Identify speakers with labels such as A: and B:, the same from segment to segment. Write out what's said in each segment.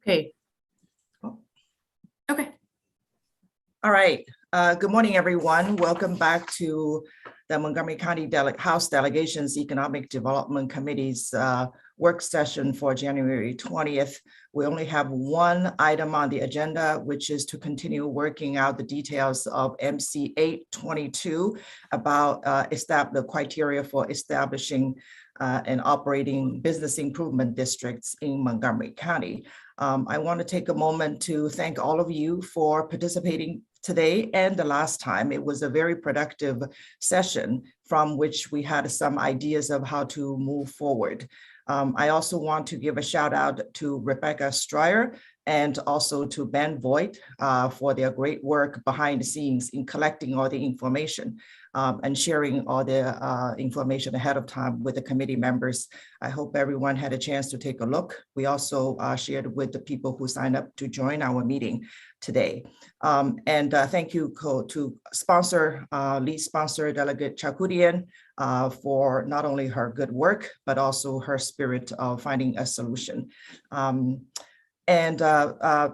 A: Okay. Okay.
B: All right. Good morning, everyone. Welcome back to the Montgomery County House Delegation's Economic Development Committee's work session for January 20th. We only have one item on the agenda, which is to continue working out the details of MC 822 about the criteria for establishing and operating business improvement districts in Montgomery County. I want to take a moment to thank all of you for participating today and the last time. It was a very productive session from which we had some ideas of how to move forward. I also want to give a shout out to Rebecca Stryer and also to Ben Voigt for their great work behind the scenes in collecting all the information and sharing all the information ahead of time with the committee members. I hope everyone had a chance to take a look. We also shared with the people who signed up to join our meeting today. Thank you to lead sponsor Delegate Chakoudian for not only her good work, but also her spirit of finding a solution.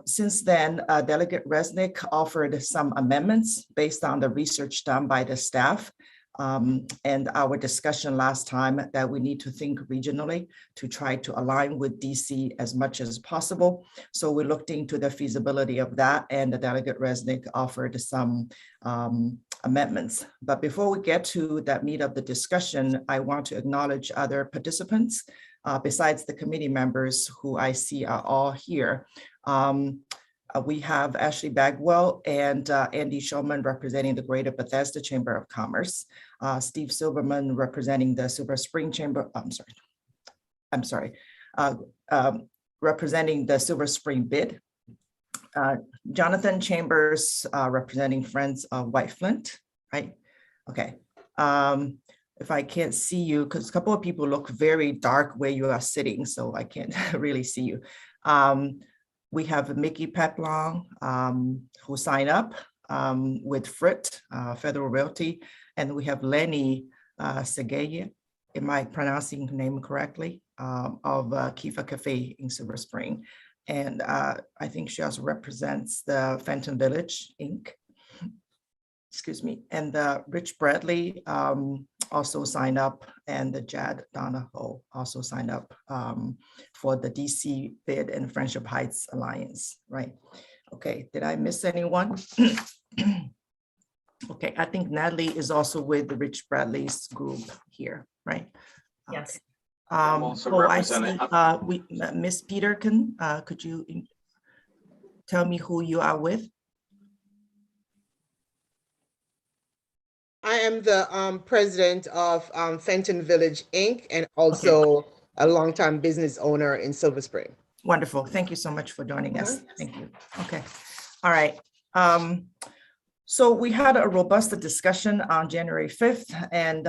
B: Since then, Delegate Resnick offered some amendments based on the research done by the staff and our discussion last time that we need to think regionally to try to align with DC as much as possible. So we looked into the feasibility of that, and the Delegate Resnick offered some amendments. But before we get to that meat of the discussion, I want to acknowledge other participants besides the committee members who I see are all here. We have Ashley Bagwell and Andy Shulman representing the Greater Bethesda Chamber of Commerce, Steve Silverman representing the Silver Spring Chamber, representing the Silver Spring BID, Jonathan Chambers representing Friends of White Flint, right? Okay. If I can't see you, because a couple of people look very dark where you are sitting, so I can't really see you. We have Mickey Peplong, who signed up with Frit, Federal Realty, and we have Lenny Segaya, am I pronouncing her name correctly, of Kifa Cafe in Silver Spring. And I think she also represents the Fenton Village, Inc. Excuse me, and Rich Bradley also signed up, and the Jad Donahoe also signed up for the DC BID and Friendship Heights Alliance, right? Okay, did I miss anyone? Okay, I think Natalie is also with the Rich Bradley's group here, right?
A: Yes.
B: Okay. I see Miss Peterkin, could you tell me who you are with?
C: I am the president of Fenton Village, Inc., and also a longtime business owner in Silver Spring.
B: Wonderful. Thank you so much for joining us. Thank you. Okay. All right. So we had a robust discussion on January 5th, and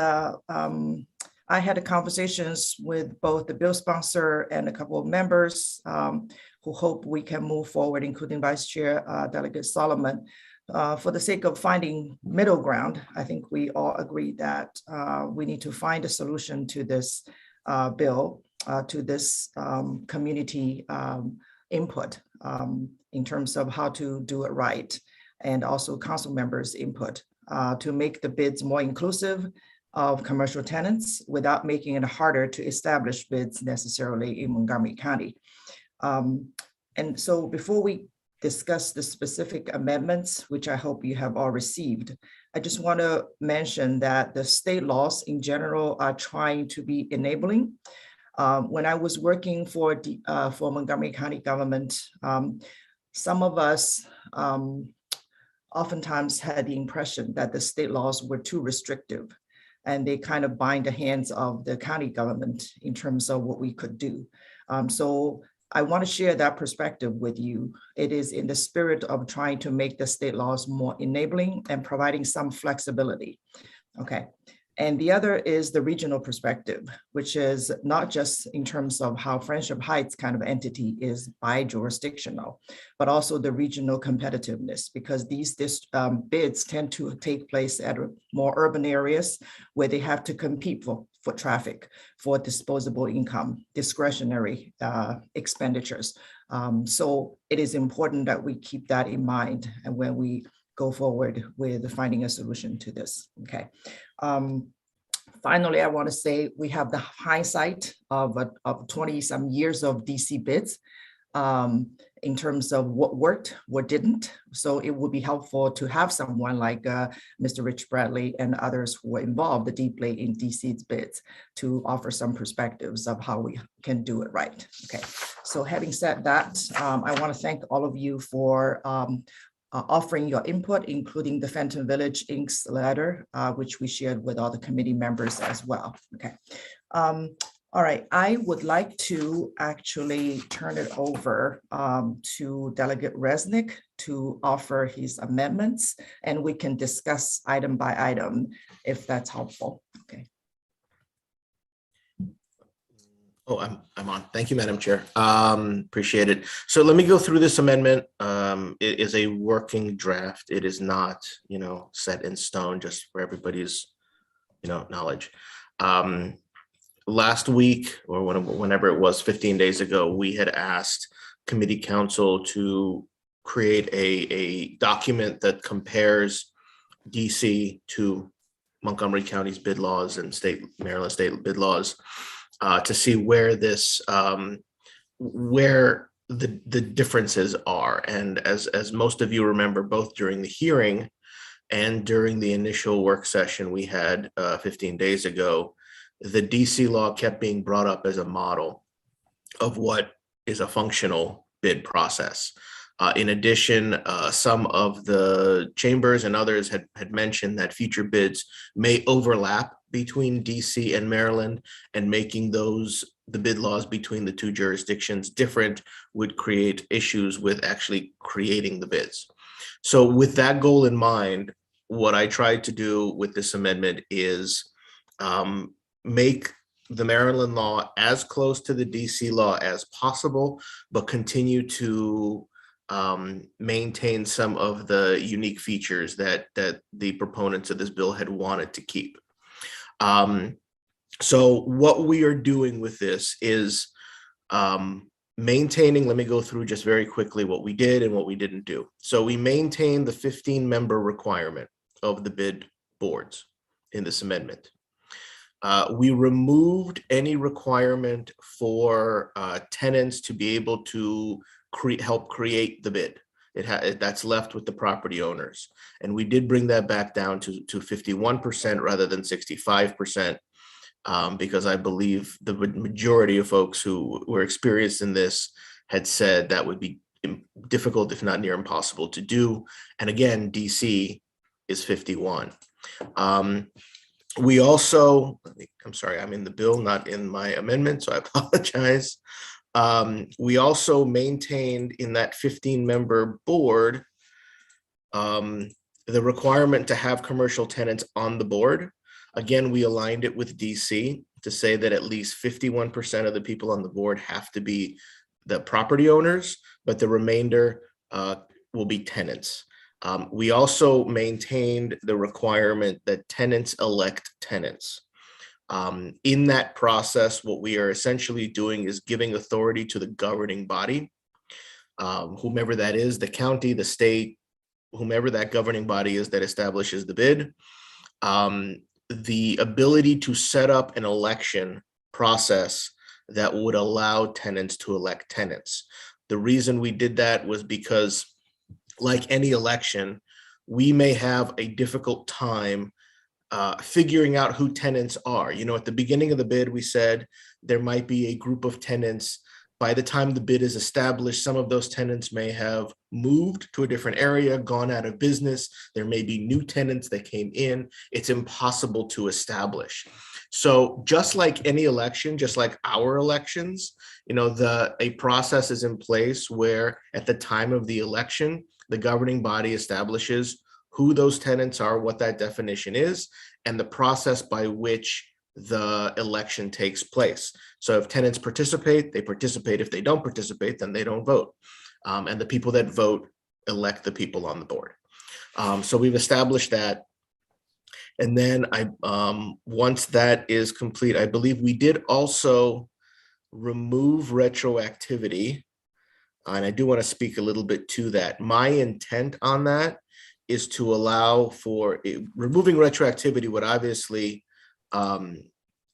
B: I had conversations with both the bill sponsor and a couple of members who hope we can move forward, including Vice Chair Delegate Solomon. For the sake of finding middle ground, I think we all agree that we need to find a solution to this bill, to this community input in terms of how to do it right, and also council members' input to make the bids more inclusive of commercial tenants without making it harder to establish bids necessarily in Montgomery County. And so before we discuss the specific amendments, which I hope you have all received, I just want to mention that the state laws in general are trying to be enabling. When I was working for Montgomery County government, some of us oftentimes had the impression that the state laws were too restrictive, and they kind of bind the hands of the county government in terms of what we could do. So I want to share that perspective with you. It is in the spirit of trying to make the state laws more enabling and providing some flexibility. Okay, And the other is the regional perspective, which is not just in terms of how Friendship Heights kind of entity is bi-jurisdictional, but also the regional competitiveness, because these bids tend to take place at more urban areas where they have to compete for traffic, for disposable income, discretionary expenditures. So it is important that we keep that in mind and when we go forward with finding a solution to this, okay? Finally, I want to say we have the hindsight of 20 some years of DC bids in terms of what worked, what didn't. So it would be helpful to have someone like Mr. Rich Bradley and others who were involved deeply in DC's bids to offer some perspectives of how we can do it right. Okay, so having said that, I want to thank all of you for offering your input, including the Fenton Village Inc.'s letter, which we shared with all the committee members as well. Okay. All right, I would like to actually turn it over to Delegate Resnick to offer his amendments, and we can discuss item by item if that's helpful. Okay.
A: Oh, I'm on. Thank you, Madam Chair. Appreciate it. So let me go through this amendment. It is a working draft. It is not, set in stone, just for everybody's, knowledge. Last week, or whenever it was, 15 days ago, we had asked committee counsel to create a document that compares DC to Montgomery County's bid laws and Maryland state bid laws. To see where where the differences are. And as most of you remember, both during the hearing and during the initial work session we had 15 days ago, the DC law kept being brought up as a model of what is a functional bid process. In addition, some of the chambers and others had mentioned that future bids may overlap between DC and Maryland, and making the bid laws between the two jurisdictions different would create issues with actually creating the bids. So with that goal in mind, what I tried to do with this amendment is make the Maryland law as close to the DC law as possible, but continue to maintain some of the unique features that the proponents of this bill had wanted to keep. So what we are doing with this is maintaining, let me go through just very quickly what we did and what we didn't do. So we maintained the 15-member requirement of the bid boards in this amendment. We removed any requirement for tenants to be able to help create the bid. That's left with the property owners. And we did bring that back down to 51% rather than 65%, because I believe the majority of folks who were experienced in this had said that would be difficult, if not near impossible to do. And again, DC is 51. We also, I'm sorry, I'm in the bill, not in my amendment, so I apologize. We also maintained in that 15-member board the requirement to have commercial tenants on the board. Again, we aligned it with DC to say that at least 51% of the people on the board have to be the property owners, but the remainder will be tenants. We also maintained the requirement that tenants elect tenants. In that process, what we are essentially doing is giving authority to the governing body, whomever that is, the county, the state, whomever that governing body is that establishes the bid, the ability to set up an election process that would allow tenants to elect tenants. The reason we did that was because, like any election, we may have a difficult time figuring out who tenants are. At the beginning of the bid, we said there might be a group of tenants. By the time the bid is established, some of those tenants may have moved to a different area, gone out of business. There may be new tenants that came in. It's impossible to establish. So just like any election, just like our elections, a process is in place where at the time of the election, the governing body establishes who those tenants are, what that definition is, and the process by which the election takes place. So if tenants participate, they participate. If they don't participate, then they don't vote. And the people that vote elect the people on the board. So we've established that. And then once that is complete, I believe we did also remove retroactivity. And I do want to speak a little bit to that. My intent on that is to allow for removing retroactivity would obviously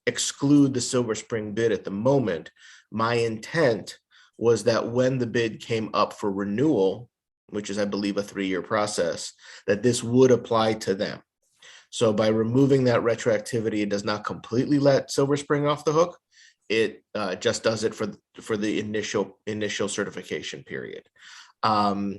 A: exclude the Silver Spring bid at the moment. My intent was that when the bid came up for renewal, which is, I believe, a 3-year process, that this would apply to them. So by removing that retroactivity, it does not completely let Silver Spring off the hook. It just does it for the initial certification period. That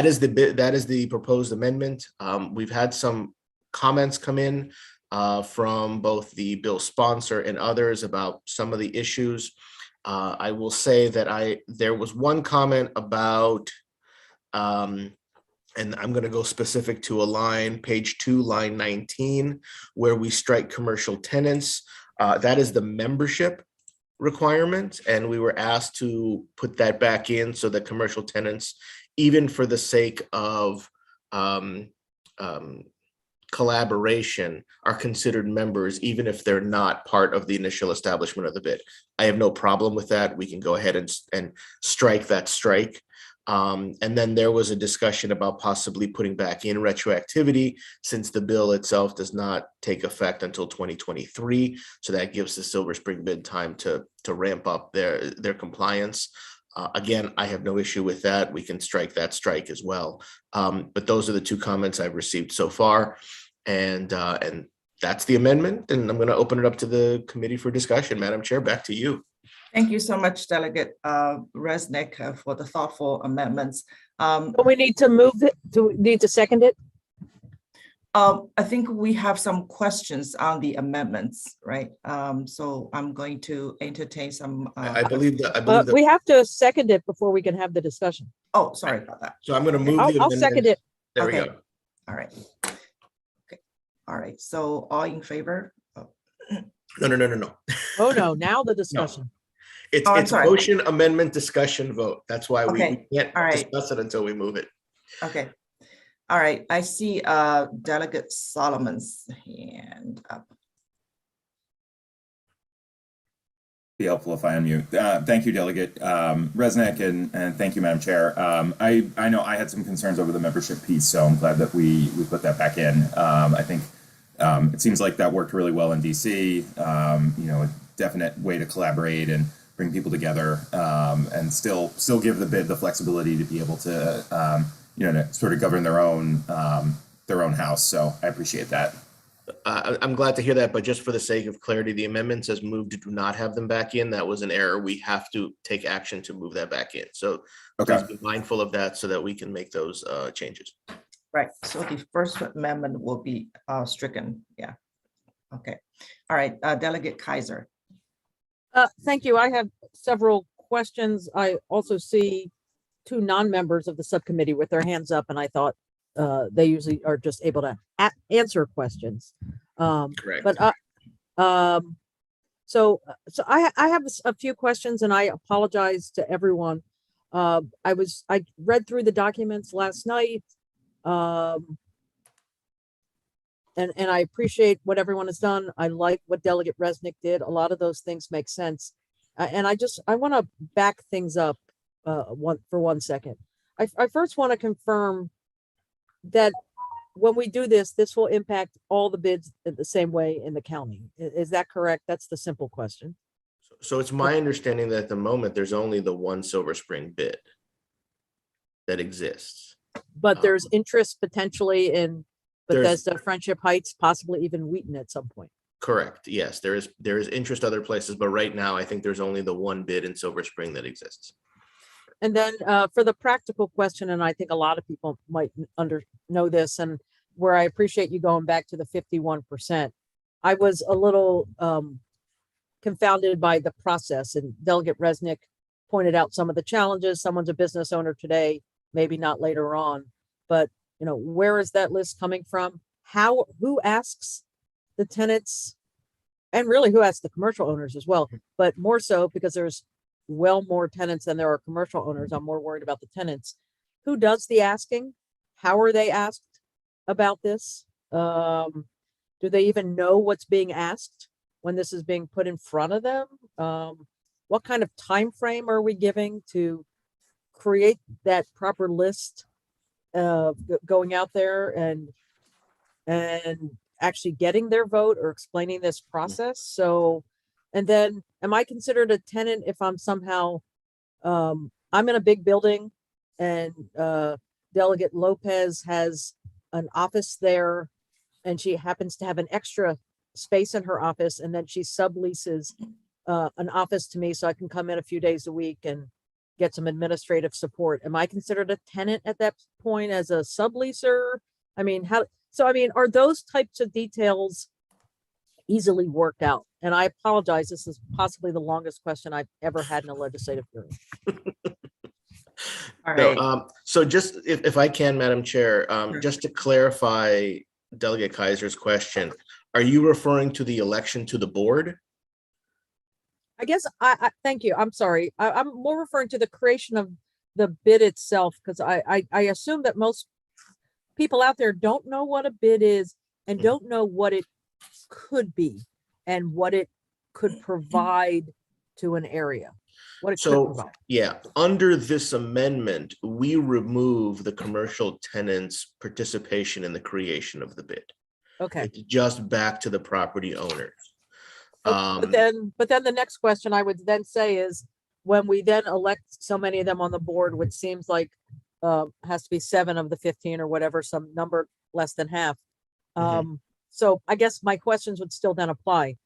A: is the proposed amendment. We've had some comments come in from both the bill sponsor and others about some of the issues. I will say that there was one comment about, and I'm going to go specific to a line, page 2, line 19, where we strike commercial tenants. That is the membership requirement, and we were asked to put that back in so that commercial tenants, even for the sake of collaboration, are considered members, even if they're not part of the initial establishment of the bid. I have no problem with that. We can go ahead and strike that strike. And then there was a discussion about possibly putting back in retroactivity, since the bill itself does not take effect until 2023. So that gives the Silver Spring bid time to ramp up their compliance. Again, I have no issue with that. We can strike that strike as well. But those are the 2 comments I've received so far. And that's the amendment. And I'm going to open it up to the committee for discussion. Madam Chair, back to you.
B: Thank you so much, Delegate Resnick, for the thoughtful amendments.
D: But we need to move it, need to second it?
B: I think we have some questions on the amendments, right? So I'm going to entertain some.
A: I believe that.
D: We have to second it before we can have the discussion.
B: Oh, sorry about that.
A: So I'm going to move the
D: I'll
A: amendment.
D: second it.
A: There we
B: Okay.
A: go.
B: All right. Okay. All right. So all in favor?
A: No.
D: Oh, no, now the discussion.
A: It's
B: Oh, I'm
A: it's
B: sorry.
A: motion, amendment, discussion, vote. That's why
B: Okay.
A: we can't
B: All right.
A: discuss it until we move it.
B: Okay. All right. I see Delegate Solomon's hand up.
E: Be helpful if I unmute. Thank you, Delegate Resnick, and thank you, Madam Chair. I know I had some concerns over the membership piece, so I'm glad that we put that back in. I think it seems like that worked really well in DC. A definite way to collaborate and bring people together, and still give the bid the flexibility to be able to to sort of govern their own house. So I appreciate that.
A: I'm glad to hear that, but just for the sake of clarity, the amendments as moved do not have them back in. That was an error. We have to take action to move that back in. So
E: Okay.
A: please be mindful of that so that we can make those changes.
B: Right. So the first amendment will be stricken. Yeah. Okay. All right. Delegate Kaiser.
D: Thank you. I have several questions. I also see 2 non-members of the subcommittee with their hands up, and I thought they usually are just able to answer questions.
A: Correct.
D: But so I have a few questions, and I apologize to everyone. I read through the documents last night, and I appreciate what everyone has done. I like what Delegate Resnick did. A lot of those things make sense, and I want to back things up for 1 second. I first want to confirm that when we do this will impact all the bids in the same way in the county. Is that correct? That's the simple question.
A: So it's my understanding that at the moment, there's only the one Silver Spring bid that exists.
D: But there's interest potentially in
A: There's-
D: Bethesda, Friendship Heights, possibly even Wheaton at some point.
A: Correct. Yes, there is interest other places, but right now I think there's only the one bid in Silver Spring that exists.
D: And then for the practical question, and I think a lot of people might know this, and where I appreciate you going back to the 51%, I was a little confounded by the process, and Delegate Resnick pointed out some of the challenges. Someone's a business owner today, maybe not later on. but where is that list coming from? Who asks the tenants, and really who asks the commercial owners as well, but more so because there's well more tenants than there are commercial owners. I'm more worried about the tenants. Who does the asking? How are they asked about this? Do they even know what's being asked when this is being put in front of them? What kind of time frame are we giving to create that proper list going out there and actually getting their vote or explaining this process? So, and then am I considered a tenant if I'm somehow, I'm in a big building and Delegate Lopez has an office there and she happens to have an extra space in her office, and then she subleases an office to me so I can come in a few days a week and get some administrative support. Am I considered a tenant at that point as a subleaser? I mean, are those types of details easily worked out? And I apologize, this is possibly the longest question I've ever had in a legislative hearing.
B: All
A: No,
B: right.
A: so just if I can, Madam Chair,
B: Sure.
A: just to clarify Delegate Kaiser's question, are you referring to the election to the board?
D: I guess I thank you. I'm sorry. I'm more referring to the creation of the bid itself, because I assume that most people out there don't know what a bid is and don't know what it could be and what it could provide to an area. What it could
A: So,
D: provide.
A: yeah, under this amendment, we remove the commercial tenants' participation in the creation of the bid.
D: Okay.
A: It's just back to the property owners.
D: But then the next question I would then say is, when we then elect so many of them on the board, which seems like has to be 7 of the 15 or whatever, some number less than half. So I guess my questions would still then apply.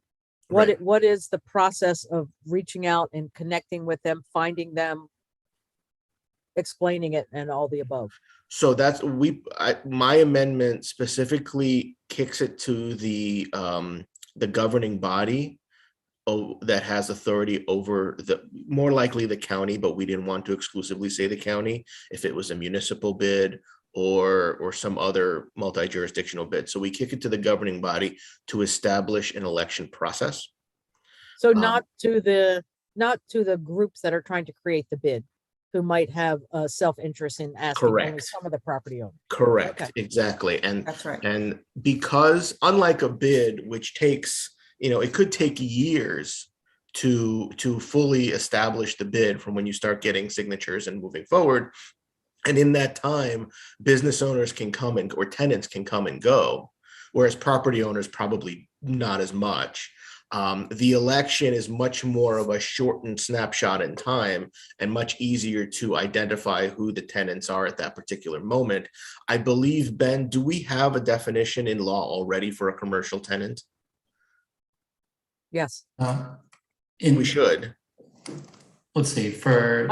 A: Right.
D: What is the process of reaching out and connecting with them, finding them, explaining it, and all the above?
A: So that's my amendment specifically kicks it to the governing body that has authority over more likely the county, but we didn't want to exclusively say the county if it was a municipal bid or some other multi-jurisdictional bid. So we kick it to the governing body to establish an election process.
D: So not to the groups that are trying to create the bid, who might have a self-interest in asking only
A: Correct.
D: some of the property owners.
A: Correct,
D: Okay.
A: exactly. And
B: That's right.
A: And because unlike a bid, which takes, it could take years to fully establish the bid from when you start getting signatures and moving forward. And in that time, business owners can come or tenants can come and go, whereas property owners probably not as much. The election is much more of a shortened snapshot in time and much easier to identify who the tenants are at that particular moment. I believe, Ben, do we have a definition in law already for a commercial tenant?
D: Yes.
A: We should.
F: Let's see, sorry.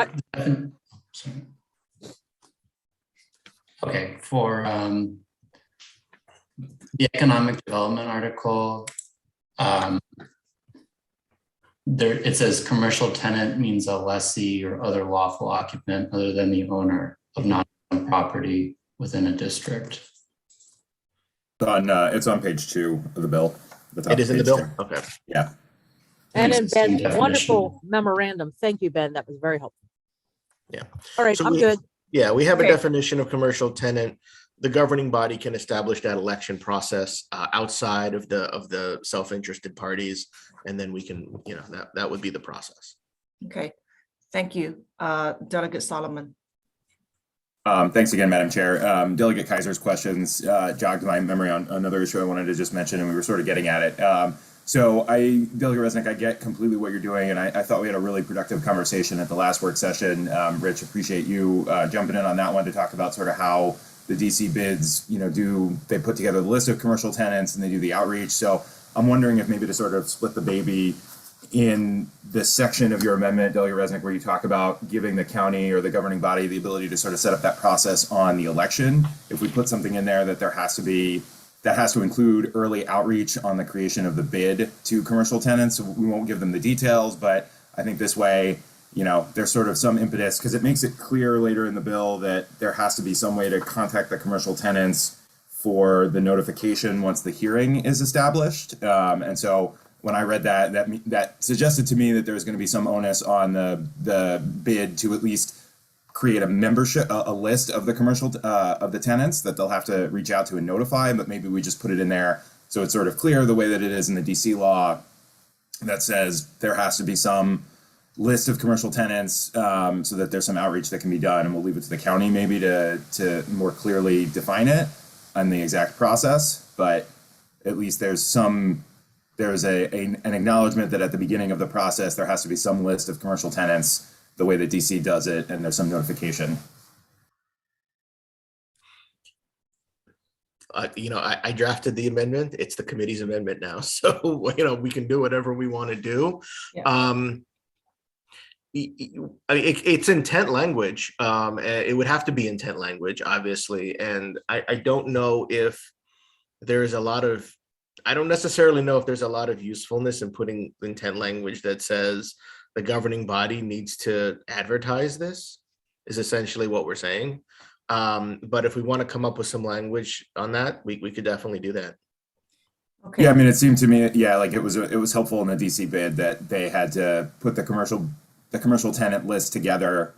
F: Okay, for the economic development article, it says commercial tenant means a lessee or other lawful occupant other than the owner of non-owned property within a district.
E: It's on page 2 of the bill.
A: It is in the bill? Okay.
E: Yeah.
D: And in
F: It's the same
D: Ben's
F: definition.
D: wonderful memorandum. Thank you, Ben. That was very helpful.
A: Yeah.
D: All right,
A: So
D: I'm good.
A: Yeah, we have a
B: Okay.
A: definition of commercial tenant. The governing body can establish that election process outside of the self-interested parties. And then we can, that would be the process.
B: Okay. Thank you. Delegate Solomon.
E: Thanks again, Madam Chair. Delegate Kaiser's questions jogged my memory on another issue I wanted to just mention, and we were sort of getting at it. Delegate Resnick, I get completely what you're doing, and I thought we had a really productive conversation at the last work session. Rich, appreciate you jumping in on that one to talk about sort of how the DC bids, they put together the list of commercial tenants and they do the outreach. So I'm wondering if maybe to sort of split the baby in this section of your amendment, Delegate Resnick, where you talk about giving the county or the governing body the ability to sort of set up that process on the election. If we put something in there that has to include early outreach on the creation of the bid to commercial tenants. We won't give them the details, but I think this way, there's sort of some impetus because it makes it clear later in the bill that there has to be some way to contact the commercial tenants for the notification once the hearing is established. And so when I read that suggested to me that there was going to be some onus on the bid to at least create a membership, a list of the commercial of the tenants that they'll have to reach out to and notify. But maybe we just put it in there so it's sort of clear the way that it is in the DC law that says there has to be some list of commercial tenants so that there's some outreach that can be done, and we'll leave it to the county maybe to more clearly define it on the exact process. But at least there's an acknowledgement that at the beginning of the process there has to be some list of commercial tenants the way that DC does it, and there's some notification.
A: I drafted the amendment. It's the committee's amendment now, so we can do whatever we want to do.
B: Yeah.
A: It's intent language. It would have to be intent language, obviously. And I don't know if there's I don't necessarily know if there's a lot of usefulness in putting intent language that says the governing body needs to advertise this, is essentially what we're saying. But if we want to come up with some language on that, we could definitely do that.
B: Okay.
E: Yeah, I mean, it seemed to me, like it was helpful in the DC bid that they had to put the commercial tenant list together,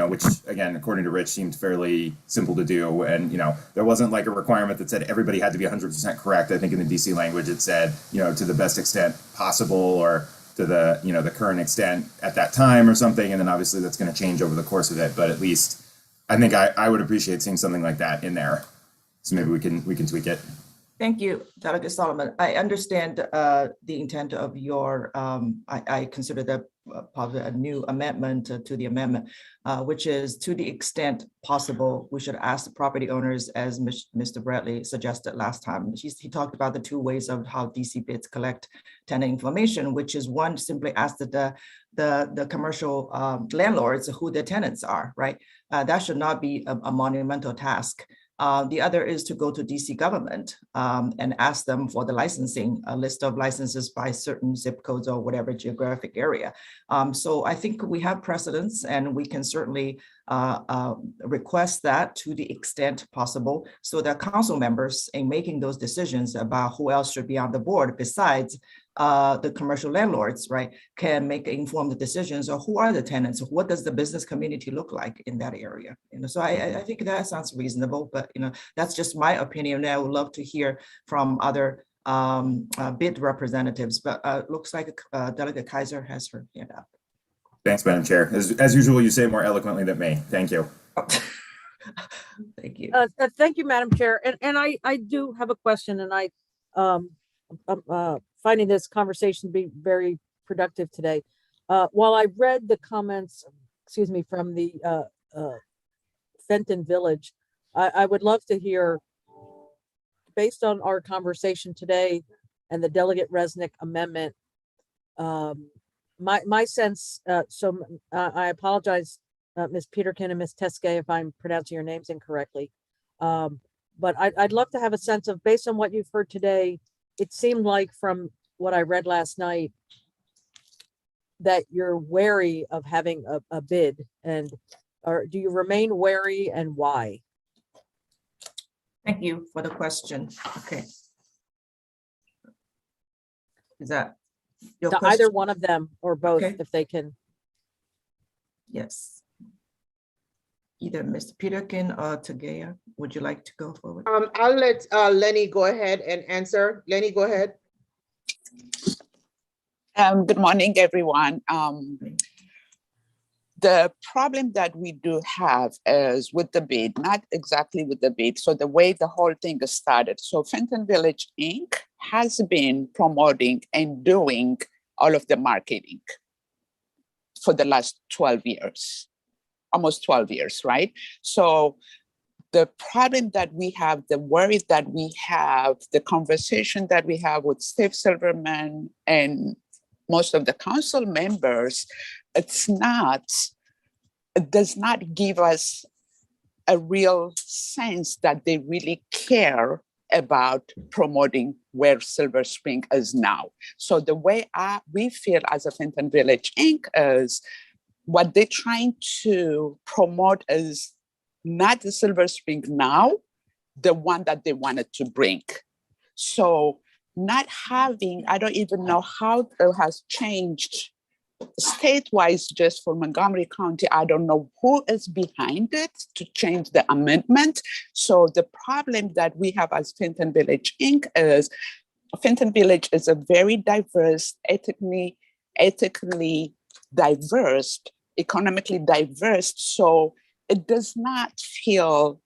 E: which again, according to Rich, seemed fairly simple to do. And, there wasn't like a requirement that said everybody had to be 100% correct. I think in the DC language, it said, to the best extent possible, or to the current extent at that time or something. And then obviously that's going to change over the course of it. But at least I think I would appreciate seeing something like that in there. So maybe we can tweak it.
B: Thank you, Delegate Solomon. I understand the intent of your, I consider that probably a new amendment to the amendment, which is to the extent possible, we should ask the property owners, as Mr. Bradley suggested last time. He talked about the two ways of how DC bids collect tenant information, which is one, simply ask the commercial landlords who their tenants are, right? That should not be a monumental task. The other is to go to DC government and ask them for the licensing, a list of licenses by certain zip codes or whatever geographic area. So I think we have precedents, and we can certainly request that to the extent possible, so that council members in making those decisions about who else should be on the board besides the commercial landlords, right, can make informed decisions of who are the tenants, what does the business community look like in that area. So I think that sounds reasonable, but that's just my opinion. And I would love to hear from other bid representatives, but looks like Delegate Kaiser has her hand up.
E: Thanks, Madam Chair. As usual, you say it more eloquently than me. Thank you.
B: Thank you.
D: Thank you, Madam Chair. And I do have a question, and I'm finding this conversation to be very productive today. While I read the comments, from the Fenton Village, I would love to hear, based on our conversation today and the Delegate Resnick amendment, my sense, I apologize, Ms. Peterkin and Ms. Teske, if I'm pronouncing your names incorrectly. But I'd love to have a sense of, based on what you've heard today, it seemed like from what I read last night that you're wary of having a bid, or do you remain wary, and why?
B: Thank you for the question. Okay. Is that your
D: To
B: question?
D: either one of them or both,
B: Okay.
D: if they can.
B: Yes. Either Mr. Peterkin or Tagaya, would you like to go forward?
C: I'll let Lenny go ahead and answer. Lenny, go ahead.
G: Good morning, everyone. The problem that we do have is with the bid, not exactly with the bid. So the way the whole thing started. So Fenton Village Inc. has been promoting and doing all of the marketing for the last 12 years, almost 12 years, right? So the problem that we have, the worry that we have, the conversation that we have with Steve Silverman and most of the council members, it does not give us a real sense that they really care about promoting where Silver Spring is now. So the way we feel as a Fenton Village Inc. is what they're trying to promote is not the Silver Spring now, the one that they wanted to bring. So not having, I don't even know how it has changed state-wise, just for Montgomery County. I don't know who is behind it to change the amendment. So the problem that we have as Fenton Village Inc. is Fenton Village is a very diverse, ethically diverse, economically diverse. So it does not feel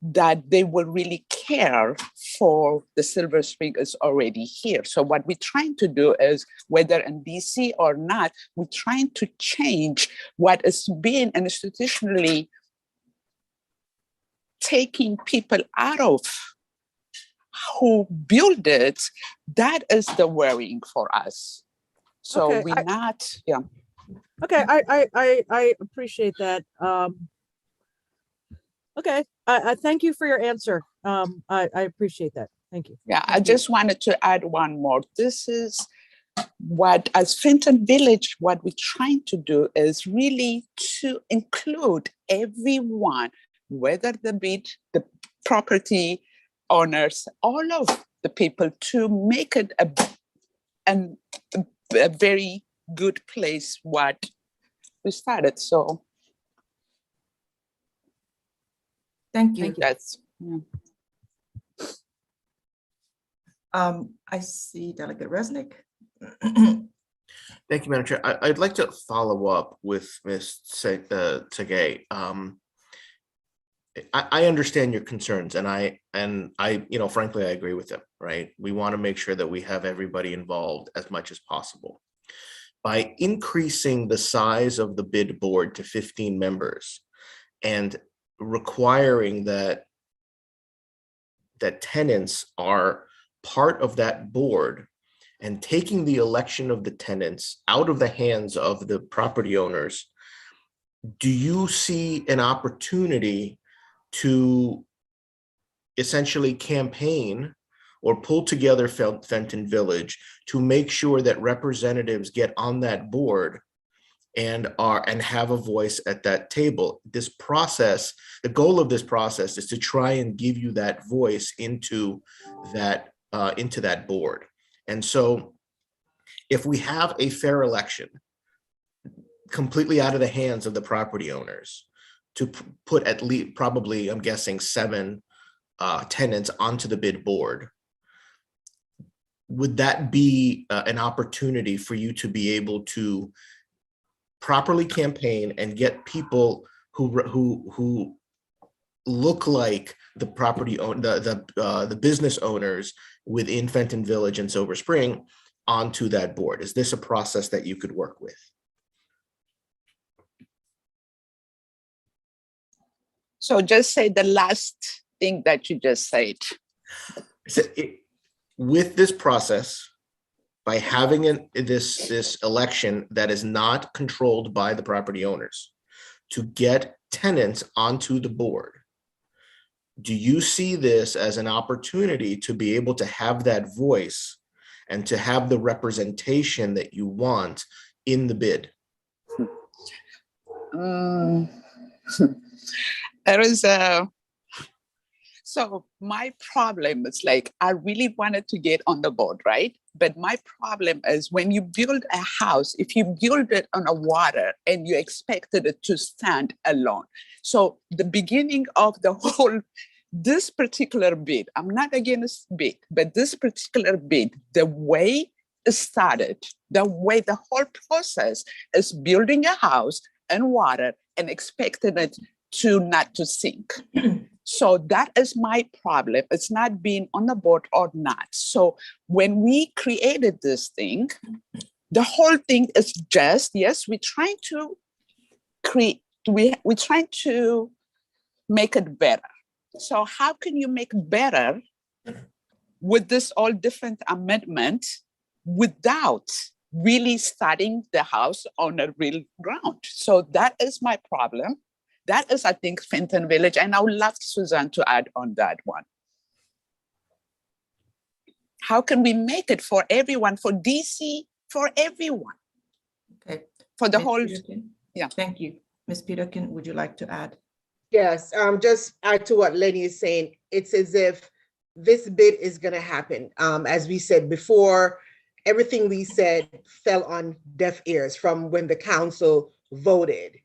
G: that they will really care for the Silver Spring is already here. So what we're trying to do is, whether in DC or not, we're trying to change what is being institutionally taking people out of who build it. That is the worrying for us. So
D: Okay,
G: we're not, yeah.
D: Okay, I appreciate that. Okay, I thank you for your answer. I appreciate that. Thank you.
G: Yeah, I just wanted to add one more. This is what, as Fenton Village, what we're trying to do is really to include everyone, whether the property owners, all of the people, to make it a very good place what we started. So
B: Thank you.
D: Thank you.
G: that's, yeah.
B: I see Delegate Resnick.
A: Thank you, Madam Chair. I'd like to follow up with Ms. Tsegay. I understand your concerns, and I, frankly, I agree with them, right? We want to make sure that we have everybody involved as much as possible. By increasing the size of the bid board to 15 members and requiring that tenants are part of that board, and taking the election of the tenants out of the hands of the property owners, do you see an opportunity to essentially campaign or pull together Fenton Village to make sure that representatives get on that board and have a voice at that table? This process, the goal of this process is to try and give you that voice into that board. And so if we have a fair election completely out of the hands of the property owners, to put at least, probably, I'm guessing, 7 tenants onto the bid board, would that be an opportunity for you to be able to properly campaign and get people who look like the property the business owners within Fenton Village and Silver Spring onto that board? Is this a process that you could work with?
G: So just say the last thing that you just said.
A: So with this process, by having this election that is not controlled by the property owners, to get tenants onto the board, do you see this as an opportunity to be able to have that voice and to have the representation that you want in the bid?
G: So my problem is, like, I really wanted to get on the board, right? But my problem is, when you build a house, if you build it on a water and you expected it to stand alone. So the beginning of the whole, this particular bid, I'm not against bid, but this particular bid, the way it started, the way the whole process is building a house and water and expecting it to not to sink. So that is my problem. It's not being on the board or not. So when we created this thing, the whole thing is just, yes, we're trying to create, we're trying to make it better. So how can you make better with this all different amendment without really starting the house on a real ground? So that is my problem. That is, I think, Fenton Village. And I would love Suzanne to add on that one. How can we make it for everyone, for DC, for everyone?
B: Okay.
G: For the
B: Ms.
G: whole,
B: Peterkin? Thank you. Ms. Peterkin, would you like to add?
C: Yes, just add to what Lenny is saying. It's as if this bid is gonna happen. As we said before, everything we said fell on deaf ears from when the council voted,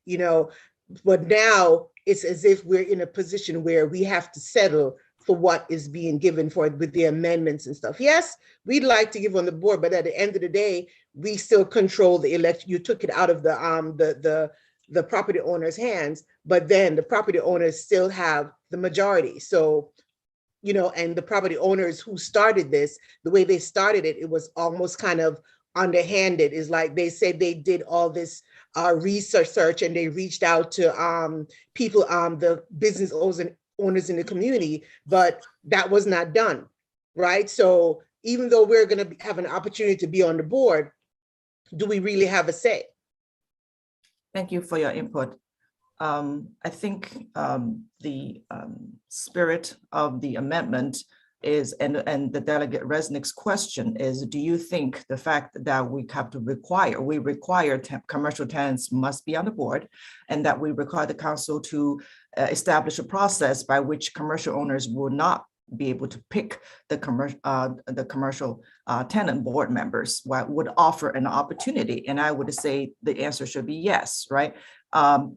C: but now it's as if we're in a position where we have to settle for what is being given for it with the amendments and stuff. Yes, we'd like to give on the board, but at the end of the day, we still control the election. You took it out of the property owner's hands, but then the property owners still have the majority. So, and the property owners who started this, the way they started it, it was almost kind of underhanded. It's like they said they did all this research and they reached out to people, the business owners in the community, but that was not done, right? So even though we're going to have an opportunity to be on the board, do we really have a say?
B: Thank you for your input. I think the spirit of the amendment is, and the Delegate Resnick's question is, do you think the fact that we require commercial tenants must be on the board, and that we require the council to establish a process by which commercial owners will not be able to pick the commercial tenant board members, would offer an opportunity? And I would say the answer should be yes, right?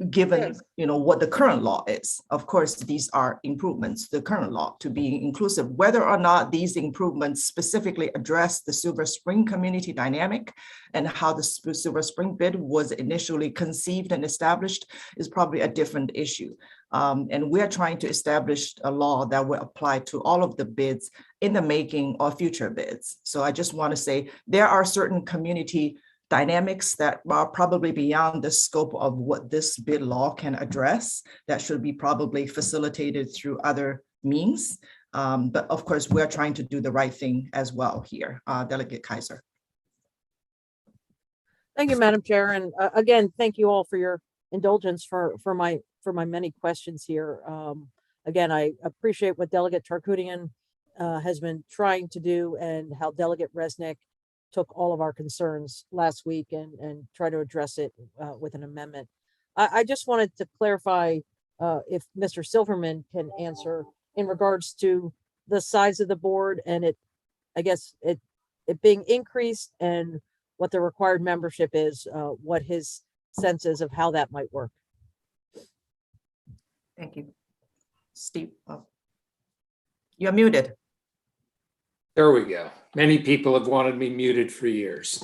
B: Given
C: Yes.
B: What the current law is. Of course, these are improvements to the current law to be inclusive. Whether or not these improvements specifically address the Silver Spring community dynamic and how the Silver Spring bid was initially conceived and established is probably a different issue. And we're trying to establish a law that will apply to all of the bids in the making or future bids. So I just want to say there are certain community dynamics that are probably beyond the scope of what this bid law can address, that should be probably facilitated through other means. But of course, we're trying to do the right thing as well here. Delegate Kaiser.
D: Thank you, Madam Chair. And again, thank you all for your indulgence for my many questions here. Again, I appreciate what Delegate Tarkoudian has been trying to do, and how Delegate Resnick took all of our concerns last week and try to address it with an amendment. I just wanted to clarify if Mr. Silverman can answer in regards to the size of the board and it being increased, and what the required membership is, what his sense is of how that might work.
B: Thank you. Steve, you're muted.
H: There we go. Many people have wanted me muted for years.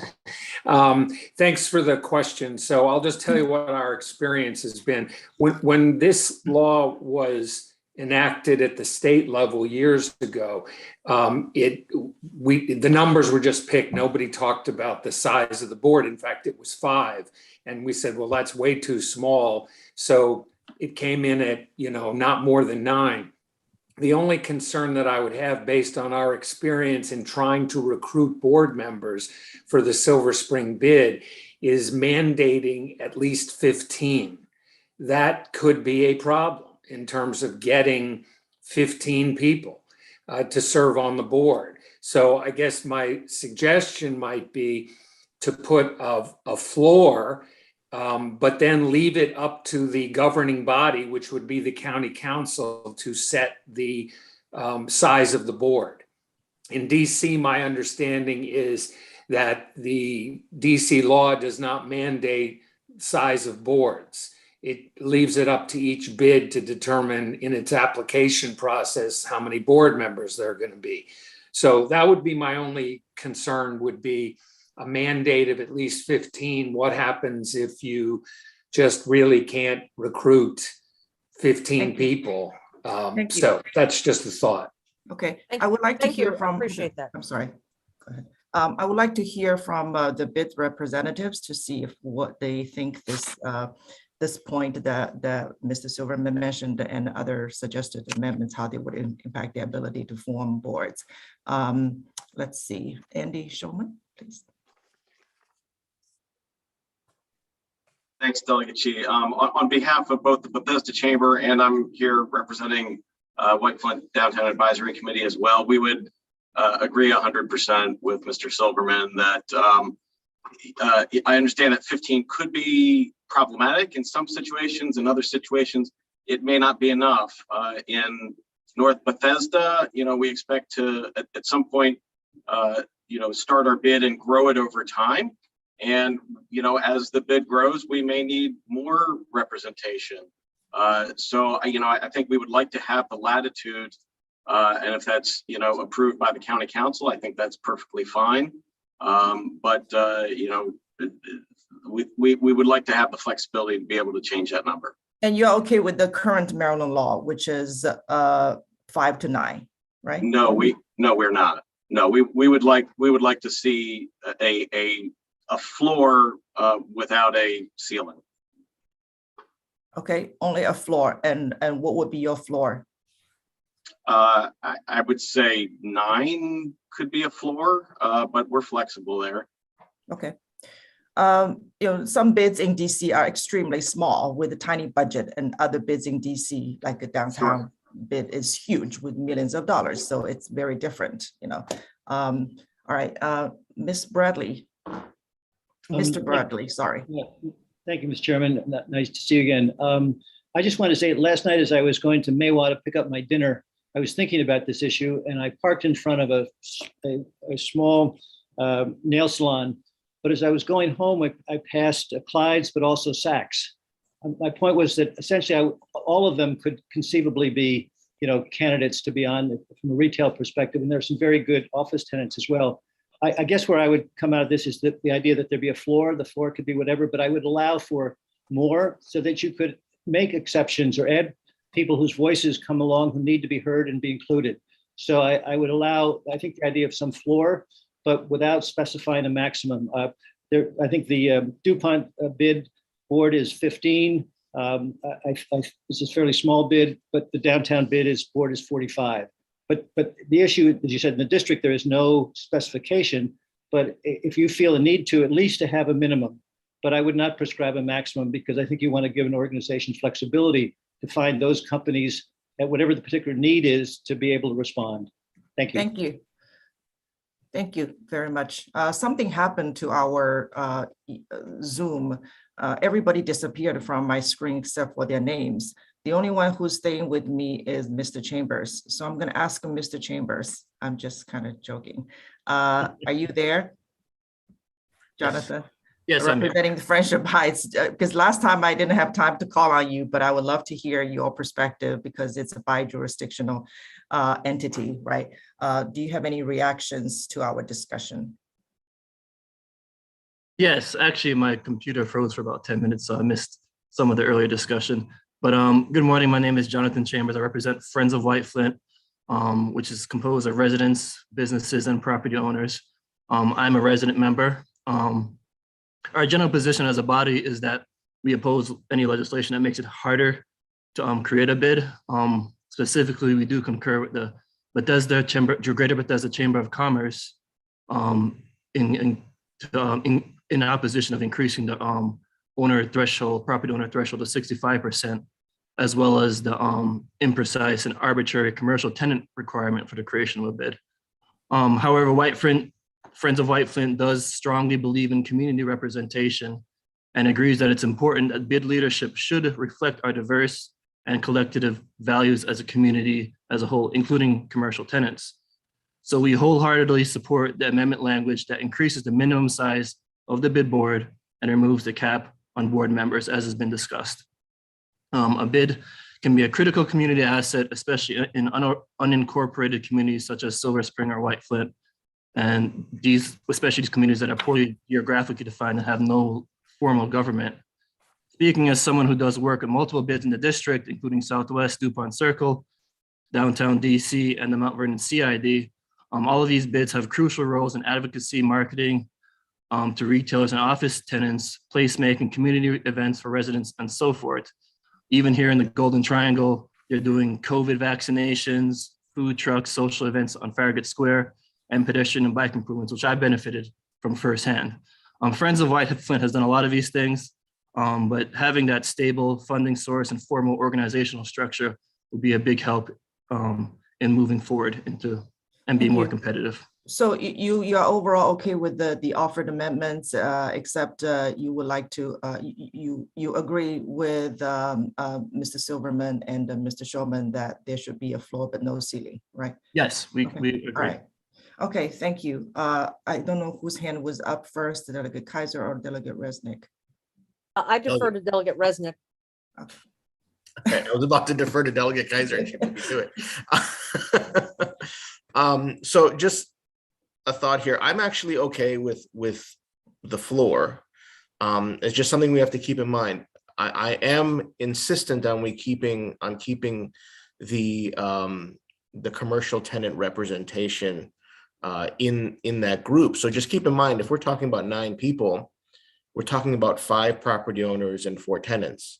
H: Thanks for the question. So I'll just tell you what our experience has been. When this law was enacted at the state level years ago, the numbers were just picked. Nobody talked about the size of the board. In fact, it was 5. And we said, well, that's way too small. So it came in at, not more than 9. The only concern that I would have, based on our experience in trying to recruit board members for the Silver Spring bid, is mandating at least 15. That could be a problem in terms of getting 15 people to serve on the board. So I guess my suggestion might be to put a floor, but then leave it up to the governing body, which would be the county council, to set the size of the board. In DC, my understanding is that the DC law does not mandate size of boards. It leaves it up to each bid to determine in its application process how many board members there are going to be. So that would be my only concern, would be a mandate of at least 15. What happens if you just really can't recruit 15 people? So that's just a thought.
B: Okay, I would like to hear from.
D: Appreciate that.
B: I'm sorry. Go ahead. I would like to hear from the bid representatives to see if what they think this point that Mr. Silverman mentioned and other suggested amendments, how they would impact the ability to form boards. Let's see, Andy Shulman, please.
I: Thanks, Delegate Chi. On behalf of both the Bethesda Chamber, and I'm here representing White Flint Downtown Advisory Committee as well, we would agree 100% with Mr. Silverman that I understand that 15 could be problematic in some situations. In other situations, it may not be enough. In North Bethesda, we expect to at some point, start our bid and grow it over time. And as the bid grows, we may need more representation. So I think we would like to have the latitude, and if that's approved by the county council, I think that's perfectly fine. But we would like to have the flexibility to be able to change that number.
B: And you're okay with the current Maryland law, which is 5 to 9, right?
I: No, we're not. No, we would like to see a floor without a ceiling.
B: Okay, only a floor. And what would be your floor?
I: I would say 9 could be a floor, but we're flexible there.
B: Okay. Some bids in DC are extremely small with a tiny budget, and other bids in DC, like the downtown bid, is huge with millions of dollars. So it's very different, All right, Ms. Bradley. Mr. Bradley, sorry.
J: Yeah. Thank you, Mr. Chairman. Nice to see you again. I just want to say, last night as I was going to Maywa to pick up my dinner, I was thinking about this issue, and I parked in front of a small nail salon. But as I was going home, I passed Clyde's, but also Saks. My point was that essentially all of them could conceivably be, candidates to be on from a retail perspective. And there's some very good office tenants as well. I guess where I would come out of this is the idea that there be a floor. The floor could be whatever, but I would allow for more so that you could make exceptions or add people whose voices come along who need to be heard and be included. So I would allow, I think, the idea of some floor, but without specifying a maximum. I think the DuPont bid board is 15. This is a fairly small bid, but the downtown board is 45. But the issue, as you said, in the district, there is no specification, but if you feel a need to, at least to have a minimum, but I would not prescribe a maximum, because I think you want to give an organization flexibility to find those companies at whatever the particular need is to be able to respond. Thank you.
B: Thank you. Thank you very much. Something happened to our Zoom. Everybody disappeared from my screen except for their names. The only one who's staying with me is Mr. Chambers. So I'm going to ask him, Mr. Chambers. I'm just kind of joking. Are you there, Jonathan?
K: Yes, I'm here.
B: Representing the Friendship Heights, because last time I didn't have time to call on you, but I would love to hear your perspective because it's a bi-jurisdictional entity, right? Do you have any reactions to our discussion?
K: Yes, actually, my computer froze for about 10 minutes, so I missed some of the earlier discussion. But good morning, my name is Jonathan Chambers. I represent Friends of White Flint, which is composed of residents, businesses, and property owners. I'm a resident member. Our general position as a body is that we oppose any legislation that makes it harder to create a bid. Specifically, we do concur with the Bethesda Chamber, Greater Bethesda Chamber of Commerce, in opposition of increasing the property owner threshold to 65%, as well as the imprecise and arbitrary commercial tenant requirement for the creation of a bid. However, Friends of White Flint does strongly believe in community representation and agrees that it's important that bid leadership should reflect our diverse and collective values as a community as a whole, including commercial tenants. So we wholeheartedly support the amendment language that increases the minimum size of the bid board and removes the cap on board members, as has been discussed. A bid can be a critical community asset, especially in unincorporated communities such as Silver Spring or White Flint. And especially these communities that are poorly geographically defined and have no formal government. Speaking as someone who does work on multiple bids in the district, including Southwest, DuPont Circle, downtown DC, and the Mount Vernon CID, all of these bids have crucial roles in advocacy, marketing to retailers and office tenants, placemaking, community events for residents, and so forth. Even here in the Golden Triangle, they're doing COVID vaccinations, food trucks, social events on Farragut Square, and pedestrian and bike improvements, which I benefited from firsthand. Friends of White Flint has done a lot of these things, but having that stable funding source and formal organizational structure would be a big help in moving forward and being more competitive.
B: So you're overall okay with the offered amendments, except you would like to, you agree with Mr. Silverman and Mr. Showman that there should be a floor but no ceiling, right?
K: Yes, we
B: Okay.
K: agree.
B: All right. Okay, thank you. I don't know whose hand was up first, Delegate Kaiser or Delegate Resnick.
D: I defer to Delegate Resnick.
A: Okay, I was about to defer to Delegate Kaiser and she beat me to it. So just a thought here. I'm actually okay with the floor. It's just something we have to keep in mind. I am insistent on keeping the commercial tenant representation in that group. So just keep in mind, if we're talking about 9 people, we're talking about 5 property owners and 4 tenants,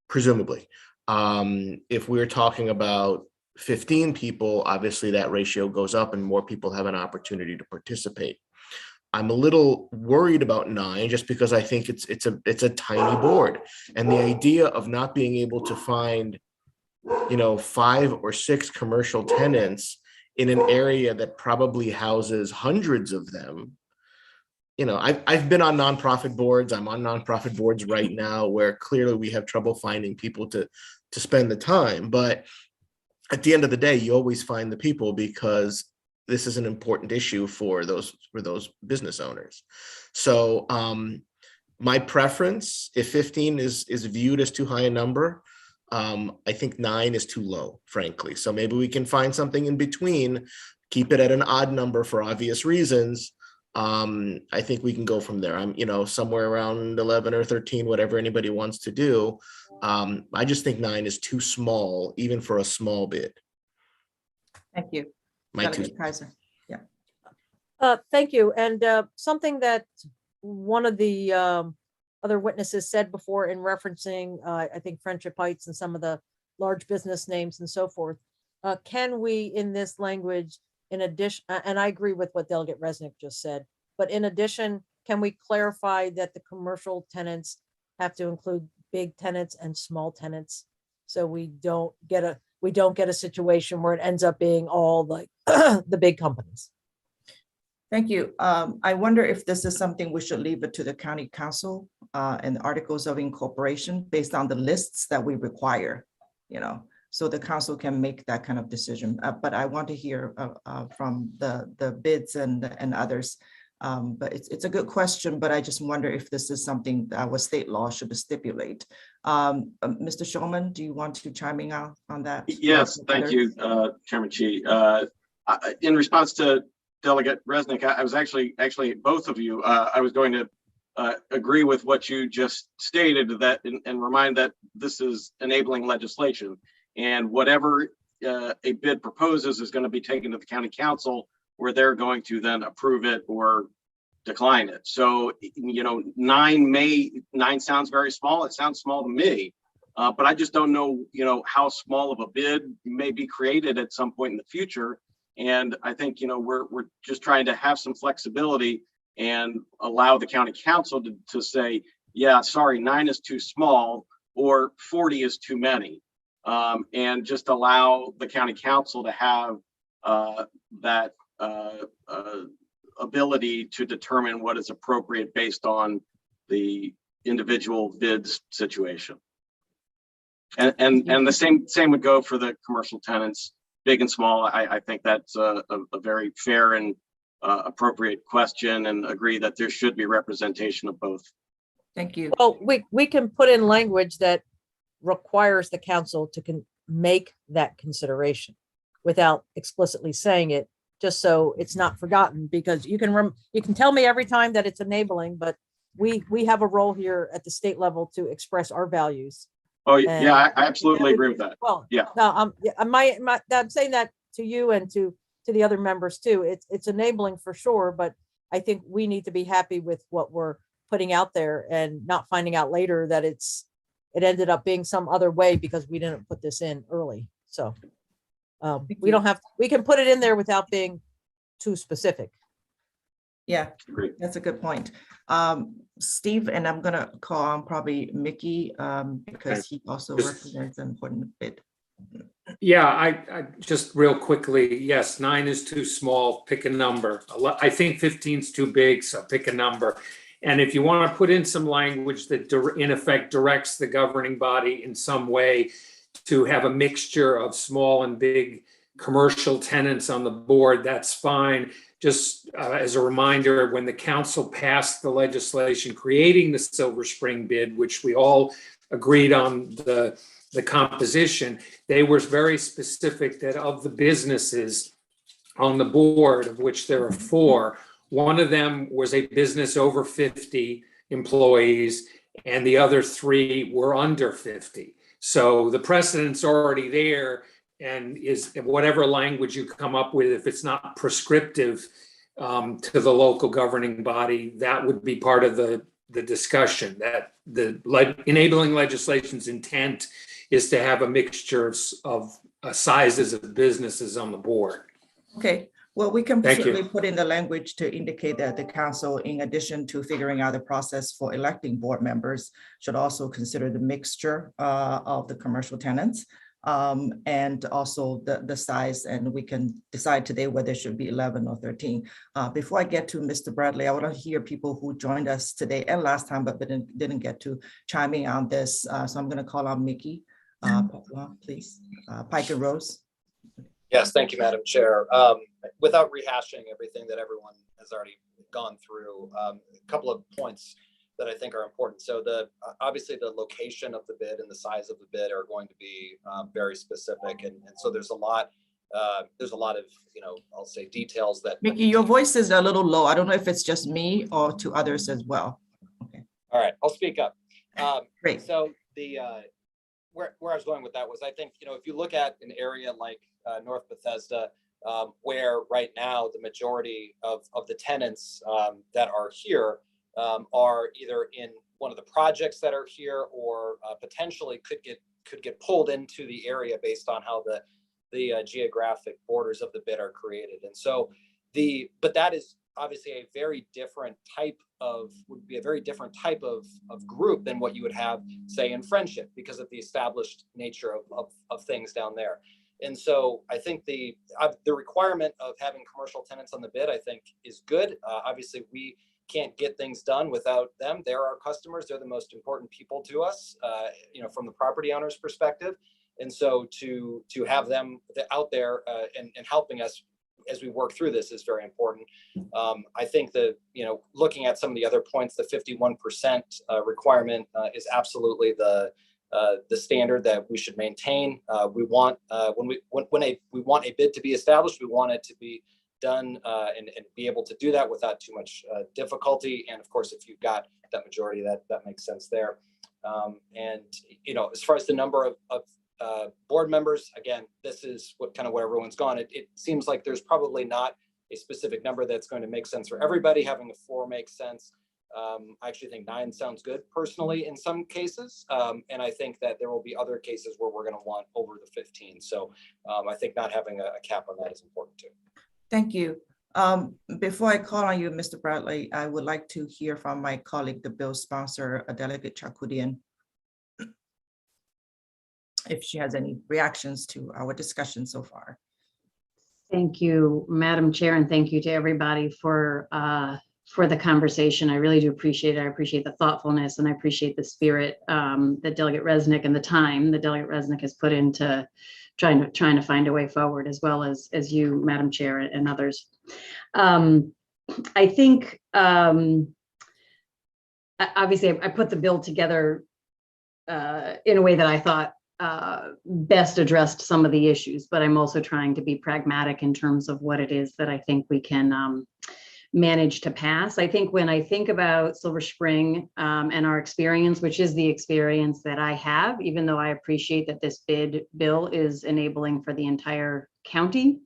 A: presumably. If we're talking about 15 people, obviously that ratio goes up and more people have an opportunity to participate. I'm a little worried about 9 just because I think it's a tiny board, and the idea of not being able to find, 5 or 6 commercial tenants in an area that probably houses hundreds of them. I've been on nonprofit boards. I'm on nonprofit boards right now where clearly we have trouble finding people to spend the time. But at the end of the day, you always find the people because this is an important issue for those business owners. So my preference, if 15 is viewed as too high a number, I think 9 is too low, frankly. So maybe we can find something in between, keep it at an odd number for obvious reasons. I think we can go from there. I'm, somewhere around 11 or 13, whatever anybody wants to do. I just think 9 is too small, even for a small bid.
B: Thank you.
A: My two.
B: Delegate Kaiser. Yeah.
D: Thank you. And something that one of the other witnesses said before in referencing, I think Friendship Heights and some of the large business names and so forth. Can we, in this language, in addition, and I agree with what Delegate Resnick just said, but in addition, can we clarify that the commercial tenants have to include big tenants and small tenants? So we don't get a situation where it ends up being all like the big companies.
B: Thank you. I wonder if this is something we should leave it to the county council and articles of incorporation based on the lists that we require, so the council can make that kind of decision. But I want to hear from the bids and others. But it's a good question, but I just wonder if this is something that our state law should stipulate. Mr. Shulman, do you want to chime in on that?
I: Yes, thank you, Chairman Chi. In response to Delegate Resnick, I was actually both of you, I was going to agree with what you just stated, that and remind that this is enabling legislation, and whatever a bid proposes is going to be taken to the county council, where they're going to then approve it or decline it. So 9 sounds very small. It sounds small to me, but I just don't know how small of a bid may be created at some point in the future. And I think, we're just trying to have some flexibility and allow the county council to say, yeah, sorry, 9 is too small or 40 is too many. And just allow the county council to have that ability to determine what is appropriate based on the individual bids situation. And the same would go for the commercial tenants, big and small. I think that's a very fair and appropriate question, and agree that there should be representation of both.
B: Thank you.
D: Well, we can put in language that requires the council to make that consideration without explicitly saying it, just so it's not forgotten, because you can tell me every time that it's enabling, but we have a role here at the state level to express our values.
I: Oh, yeah, I absolutely agree with that.
D: Well,
I: yeah.
D: No, I'm saying that to you and to the other members too. It's enabling for sure, but I think we need to be happy with what we're putting out there and not finding out later that it ended up being some other way because we didn't put this in early. So we can put it in there without being too specific.
B: Yeah,
I: Great.
B: That's a good point. Steve, and I'm gonna call on probably Mickey because he also represents an important bid.
H: Yeah, I just real quickly, yes, 9 is too small, pick a number. I think 15 is too big, so pick a number. And if you want to put in some language that in effect directs the governing body in some way to have a mixture of small and big commercial tenants on the board, that's fine. Just as a reminder, when the council passed the legislation creating the Silver Spring bid, which we all agreed on the composition, they were very specific that of the businesses on the board, of which there are 4, one of them was a business over 50 employees, and the other 3 were under 50. So the precedent's already there, and is whatever language you come up with, if it's not prescriptive to the local governing body, that would be part of the discussion. That the enabling legislation's intent is to have a mixture of sizes of businesses on the board.
B: Okay, well, we can
H: Thank you.
B: certainly put in the language to indicate that the council, in addition to figuring out the process for electing board members, should also consider the mixture of the commercial tenants and also the size, and we can decide today whether it should be 11 or 13. Before I get to Mr. Bradley, I want to hear people who joined us today and last time, but didn't get to chime in on this. So I'm going to call on Mickey, please. Pike and Rose.
L: Yes, thank you, Madam Chair. Without rehashing everything that everyone has already gone through, a couple of points that I think are important. So obviously the location of the bid and the size of the bid are going to be very specific, and so there's a lot of, I'll say details that.
B: Mickey, your voice is a little low. I don't know if it's just me or to others as well. Okay.
L: All right, I'll speak up.
B: Great.
L: So where I was going with that was, I think, if you look at an area like North Bethesda, where right now the majority of the tenants that are here are either in one of the projects that are here, or potentially could get pulled into the area based on how the geographic borders of the bid are created. And so but that is obviously a very different type of group than what you would have, say, in Friendship, because of the established nature of things down there. And so I think the requirement of having commercial tenants on the bid, I think, is good. Obviously, we can't get things done without them. They're our customers. They're the most important people to us, from the property owner's perspective. And so to have them out there and helping us as we work through this is very important. I think that, looking at some of the other points, the 51% requirement is absolutely the standard that we should maintain. We want we want a bid to be established, we want it to be done and be able to do that without too much difficulty. And of course, if you've got that majority, that makes sense there. And as far as the number of board members, again, this is where everyone's gone. It seems like there's probably not a specific number that's going to make sense for everybody. Having a 4 makes sense. I actually think 9 sounds good personally in some cases. And I think that there will be other cases where we're going to want over the 15. So I think not having a cap on that is important too.
B: Thank you. Before I call on you, Mr. Bradley, I would like to hear from my colleague, the bill sponsor, Delegate Charkoudian, if she has any reactions to our discussion so far.
M: Thank you, Madam Chair, and thank you to everybody for the conversation. I really do appreciate it. I appreciate the thoughtfulness, and I appreciate the spirit that Delegate Resnick and the time that Delegate Resnick has put into trying to find a way forward, as well as you, Madam Chair, and others. I think obviously I put the bill together in a way that I thought best addressed some of the issues, but I'm also trying to be pragmatic in terms of what it is that I think we can manage to pass. I think when I think about Silver Spring and our experience, which is the experience that I have, even though I appreciate that this bill is enabling for the entire county,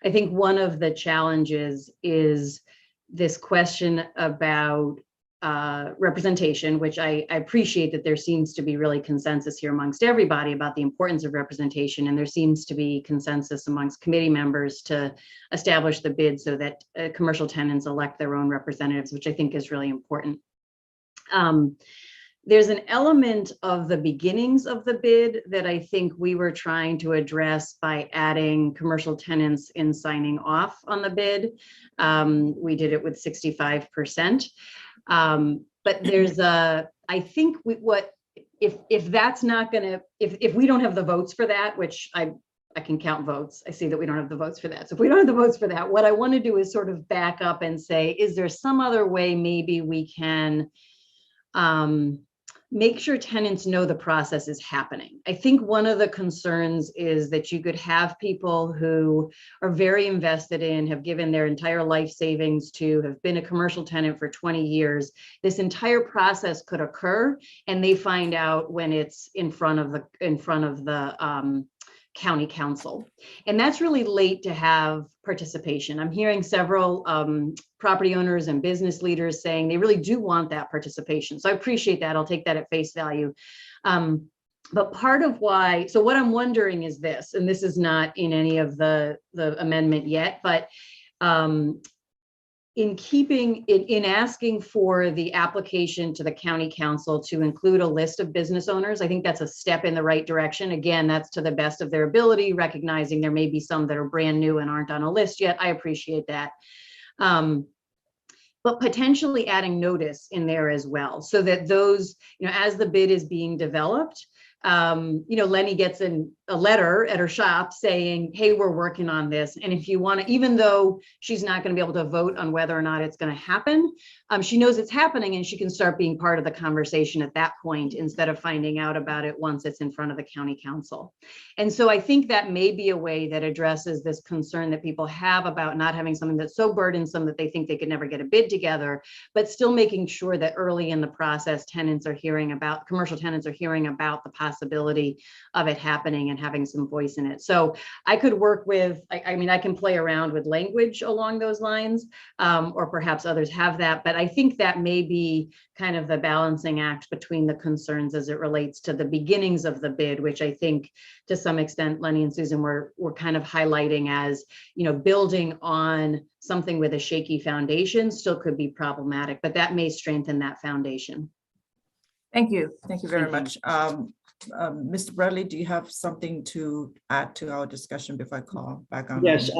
M: I think one of the challenges is this question about representation, which I appreciate that there seems to be really consensus here amongst everybody about the importance of representation. And there seems to be consensus amongst committee members to establish the bid so that commercial tenants elect their own representatives, which I think is really important. there's an element of the beginnings of the bid that I think we were trying to address by adding commercial tenants in signing off on the bid. We did it with 65%. But there's I think if that's not gonna, if we don't have the votes for that, which I can count votes. I see that we don't have the votes for that. So if we don't have the votes for that, what I want to do is sort of back up and say, is there some other way maybe we can make sure tenants know the process is happening? I think one of the concerns is that you could have people who are very invested in, have given their entire life savings to, have been a commercial tenant for 20 years. This entire process could occur and they find out when it's in front of the county council. And that's really late to have participation. I'm hearing several property owners and business leaders saying they really do want that participation. So I appreciate that. I'll take that at face value. But part of why, so what I'm wondering is this, and this is not in any of the amendment yet, but in asking for the application to the county council to include a list of business owners, I think that's a step in the right direction. Again, that's to the best of their ability, recognizing there may be some that are brand new and aren't on a list yet. I appreciate that. But potentially adding notice in there as well, so that those, as the bid is being developed, Lenny gets a letter at her shop saying, hey, we're working on this. And if you want to, even though she's not going to be able to vote on whether or not it's going to happen, she knows it's happening and she can start being part of the conversation at that point instead of finding out about it once it's in front of the county council. And so I think that may be a way that addresses this concern that people have about not having something that's so burdensome that they think they could never get a bid together, but still making sure that early in the process, commercial tenants are hearing about the possibility of it happening and having some voice in it. So I could work with, I can play around with language along those lines, or perhaps others have that, but I think that may be kind of the balancing act between the concerns as it relates to the beginnings of the bid, which I think to some extent, Lenny and Susan were kind of highlighting as, building on something with a shaky foundation still could be problematic, but that may strengthen that foundation.
B: Thank you. Thank you very much. Mr. Bradley, do you have something to add to our discussion before I call back on?
J: Yes,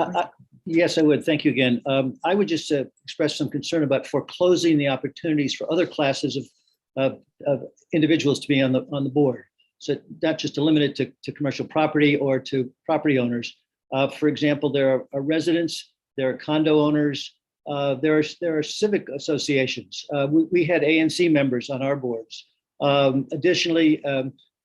J: yes, I would. Thank you again. I would just express some concern about foreclosing the opportunities for other classes of individuals to be on the board. So not just to limit it to commercial property or to property owners. For example, there are residents, there are condo owners, there are civic associations. We had ANC members on our boards. Additionally,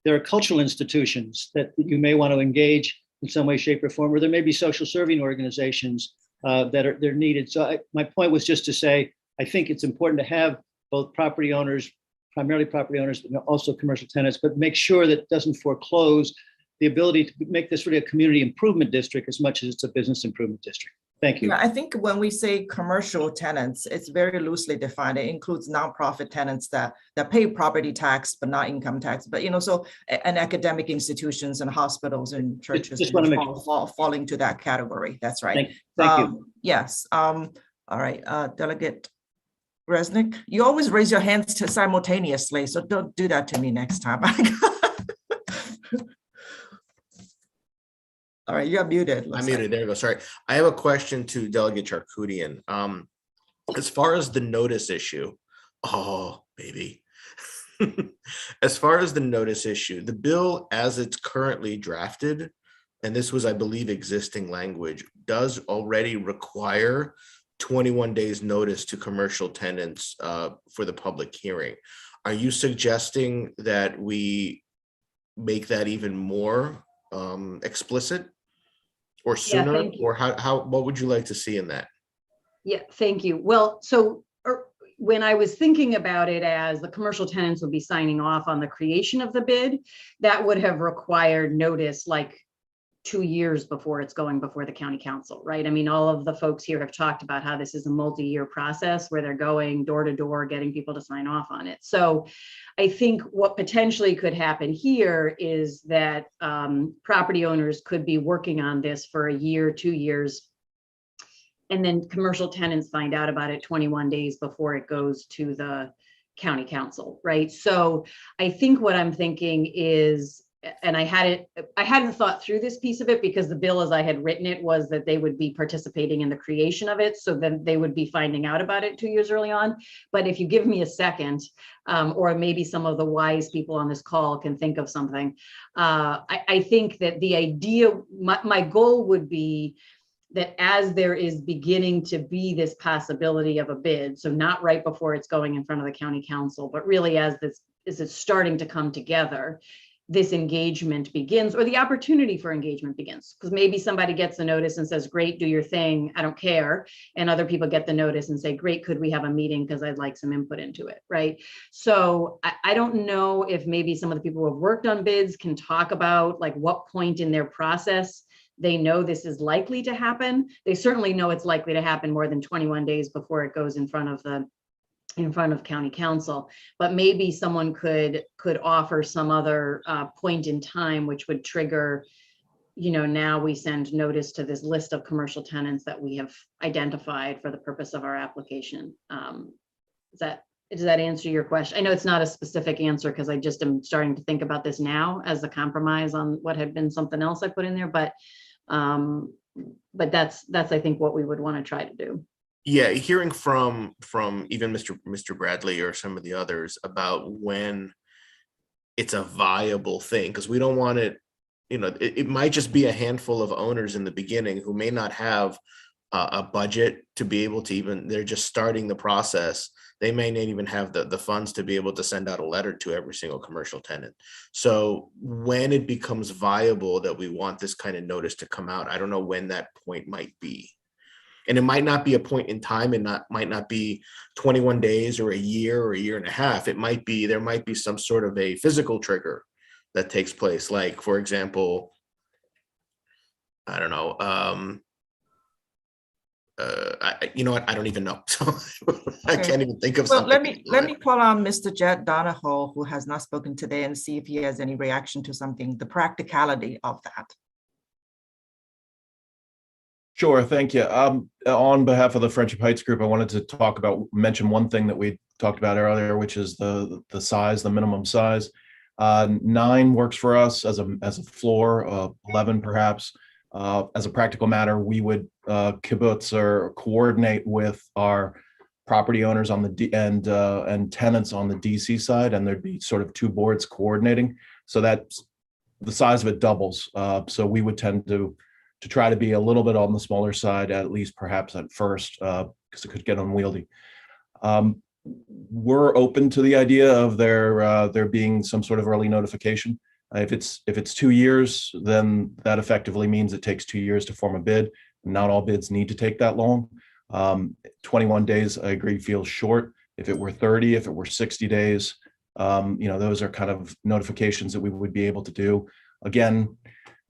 J: there are cultural institutions that you may want to engage in some way, shape, or form, or there may be social serving organizations they're needed. So my point was just to say, I think it's important to have both property owners, primarily property owners, but also commercial tenants, but make sure that it doesn't foreclose the ability to make this really a community improvement district as much as it's a business improvement district. Thank you.
B: Yeah, I think when we say commercial tenants, it's very loosely defined. It includes nonprofit tenants that pay property tax, but not income tax. But, and academic institutions and hospitals and churches fall into that category. That's right.
J: Thank you.
B: Yes. All right. Delegate Resnick, you always raise your hands simultaneously, so don't do that to me next time. All right, you're muted.
A: I'm muted. There you go. Sorry. I have a question to Delegate Charkoudian. As far as the notice issue, as far as the notice issue, the bill as it's currently drafted, and this was, I believe, existing language, does already require 21 days notice to commercial tenants for the public hearing. Are you suggesting that we make that even more explicit or sooner, or what would you like to see in that?
M: Yeah, thank you. Well, so when I was thinking about it as the commercial tenants would be signing off on the creation of the bid, that would have required notice like 2 years before it's going before the county council, right? I mean, all of the folks here have talked about how this is a multi-year process where they're going door to door, getting people to sign off on it. So I think what potentially could happen here is that property owners could be working on this for a year, 2 years, and then commercial tenants find out about it 21 days before it goes to the county council, right? So I think what I'm thinking is, and I hadn't thought through this piece of it because the bill as I had written it was that they would be participating in the creation of it. So then they would be finding out about it 2 years early on. But if you give me a second, or maybe some of the wise people on this call can think of something, I think that the idea, my goal would be that as there is beginning to be this possibility of a bid, so not right before it's going in front of the county council, but really as it's starting to come together, this engagement begins, or the opportunity for engagement begins, because maybe somebody gets the notice and says, great, do your thing, I don't care. And other people get the notice and say, great, could we have a meeting because I'd like some input into it, right? So I don't know if maybe some of the people who have worked on bids can talk about like what point in their process they know this is likely to happen. They certainly know it's likely to happen more than 21 days before it goes in front of county council, but maybe someone could offer some other point in time which would trigger, now we send notice to this list of commercial tenants that we have identified for the purpose of our application. Does that answer your question? I know it's not a specific answer because I just am starting to think about this now as a compromise on what had been something else I put in there, but that's I think what we would want to try to do.
A: Yeah, hearing from even Mr. Bradley or some of the others about when it's a viable thing, because we don't want it, it might just be a handful of owners in the beginning who may not have a budget to be able to they're just starting the process. They may not even have the funds to be able to send out a letter to every single commercial tenant. So when it becomes viable that we want this kind of notice to come out, I don't know when that point might be. And it might not be a point in time, and might not be 21 days or a year and a half. There might be some sort of a physical trigger that takes place. Like, for example, I don't know. You know what? I don't even know. So I can't even think of something.
B: Let me call on Mr. Jed Donahoe, who has not spoken today, and see if he has any reaction to something, the practicality of that.
N: Sure, thank you. On behalf of the Friendship Heights group, I wanted to mention one thing that we talked about earlier, which is the size, the minimum size. 9 works for us as a floor, 11 perhaps. As a practical matter, we would kibbutz or coordinate with our property owners on the and tenants on the DC side, and there'd be sort of 2 boards coordinating. So that's the size of it doubles. So we would tend to try to be a little bit on the smaller side, at least perhaps at first, because it could get unwieldy. We're open to the idea of there being some sort of early notification. If it's 2 years, then that effectively means it takes 2 years to form a bid. Not all bids need to take that long. 21 days, I agree, feels short. If it were 30, if it were 60 days, those are kind of notifications that we would be able to do. Again,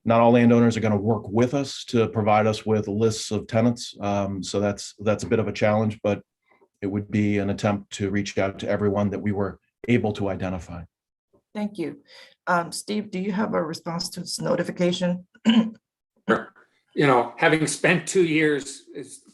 N: not all landowners are going to work with us to provide us with lists of tenants. So that's a bit of a challenge, but it would be an attempt to reach out to everyone that we were able to identify.
B: Thank you. Steve, do you have a response to this notification?
H: Having spent 2 years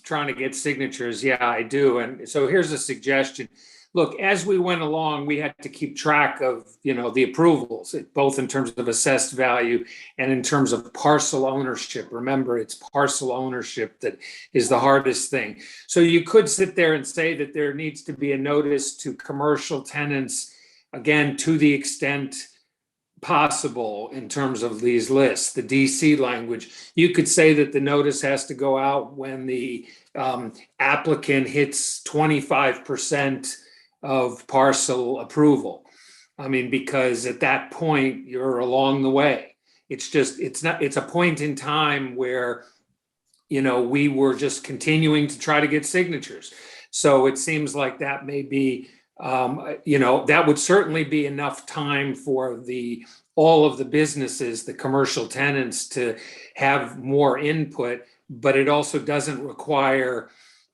H: trying to get signatures, yeah, I do. And so here's a suggestion. Look, as we went along, we had to keep track of, the approvals, both in terms of assessed value and in terms of parcel ownership. Remember, it's parcel ownership that is the hardest thing. So you could sit there and say that there needs to be a notice to commercial tenants, again, to the extent possible in terms of these lists, the DC language. You could say that the notice has to go out when the applicant hits 25% of parcel approval. I mean, because at that point you're along the way. It's a point in time where, we were just continuing to try to get signatures. So it seems like that may be, that would certainly be enough time for all of the businesses, the commercial tenants, to have more input, but it also doesn't require,